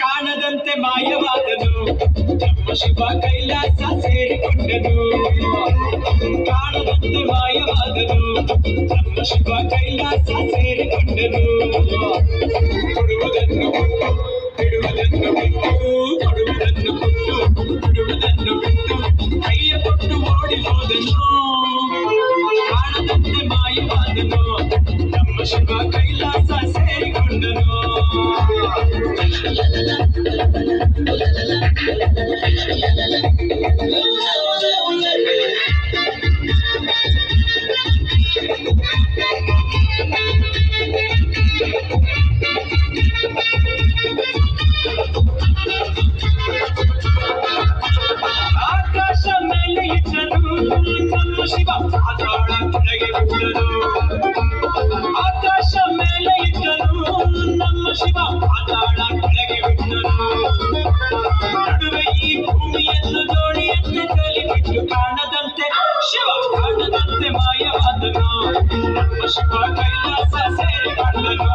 ಕಾಣದಂತೆ ಮಾಯವಾದನು ನಮ್ಮ ಶಿವ ಕೈಲಾಸ ಸೇರಿಕೊಂಡನು. ಕಾಣದಂತೆ ಮಾಯವಾದನು ನಮ್ಮ ಶಿವ ಕೈಲಾಸ ಸೇರಿಕೊಂಡನು. ಕೊಡುವುದನ್ನು ಕೊಟ್ಟು ಬಿಡುವುದನ್ನು ಬಿಟ್ಟು, ಕೊಡುವುದನ್ನು ಕೊಟ್ಟು ಬಿಡುವುದನ್ನು ಬಿಟ್ಟು ಕೈಯ ಕೊಟ್ಟು ಓಡಿ ಹೋದನು. ಕಾಣದಂತೆ ಮಾಯವಾದನು ನಮ್ಮ ಶಿವ ಕೈಲಾಸ ಸೇರಿಕೊಂಡನು. ಆಕಾಶ ಮೇಲೆ ಇಟ್ಟನು ನಮ್ಮ ಶಿವ ಪಾತಾಳ ಕೆಳಗೆ ಬಿಟ್ಟನು. ಆಕಾಶ ಮೇಲೆ ಇಟ್ಟನು ನಮ್ಮ ಶಿವ ಪಾತಾಳ ಕೆಳಗೆ ಬಿಟ್ಟನು. ನಡುವೆ ಈ ಭೂಮಿಯನ್ನು ದೋಣಿಯನ್ನು ಕಲಿಬಿಟ್ಟು ಕಾಣದಂತೆ ಶಿವ ಕಾಣದಂತೆ ಮಾಯವಾದನು ನಮ್ಮ ಶಿವ ಕೈಲಾಸ ಸೇರಿಕೊಂಡನು.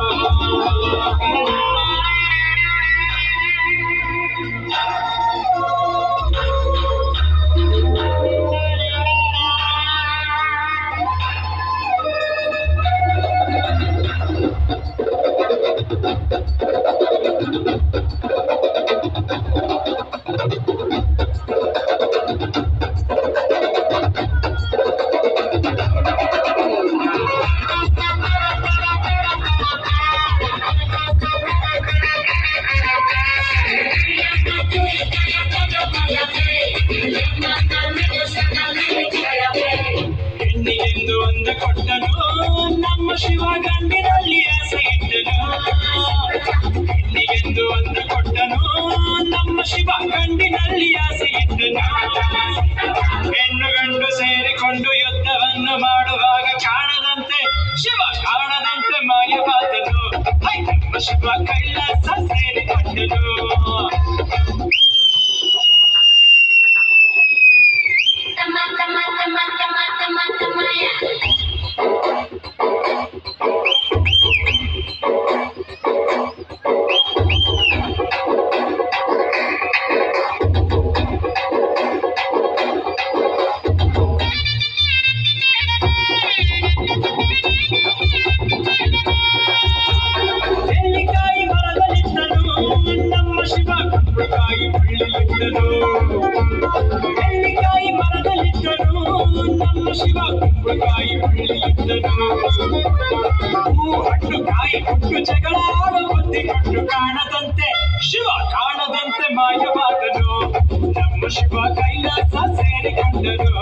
ಹೆಣ್ಣಿಗೆಂದು ಒಂದು ಕೊಟ್ಟನು ನಮ್ಮ ಶಿವ ಗಂಡಿನಲ್ಲಿ ಆಸೆ ಇಟ್ಟನು. ಹೆಣ್ಣಿಗೆಂದು ಒಂದು ಕೊಟ್ಟನು ನಮ್ಮ ಶಿವ ಗಂಡಿನಲ್ಲಿ ಆಸೆ ಇಟ್ಟನು. ಹೆಣ್ಣು ಗಂಡು ಸೇರಿಕೊಂಡು ಯುದ್ಧವನ್ನು ಮಾಡುವಾಗ ಕಾಣದಂತೆ ಶಿವ ಕಾಣದಂತೆ ಮಾಯವಾದನು. ನಮ್ಮ ಶಿವ ಕೈಲಾಸ ಸೇರಿಕೊಂಡನು. ನೆಲ್ಲಿಕಾಯಿ ಮರದಲ್ಲಿದ್ದನು ನಮ್ಮ ಶಿವ ಕುಂಬಳಕಾಯಿ ಬಳ್ಳಿಯಿದ್ದನು. ನೆಲ್ಲಿಕಾಯಿ ಮರದಲ್ಲಿದ್ದನು ನಮ್ಮ ಶಿವ ಕುಂಬಳಕಾಯಿ ಬಳ್ಳಿಯಿದ್ದನು. ಹೂ ಹಣ್ಣು ಕಾಯಿ ಕೊಟ್ಟು ಜಗಳ ಆಡೋ ಬುದ್ಧಿ ಕೊಟ್ಟು ಕಾಣದಂತೆ ಶಿವ ಕಾಣದಂತೆ ಮಾಯವಾದನು ನಮ್ಮ ಶಿವ ಕೈಲಾಸ ಸೇರಿಕೊಂಡನು.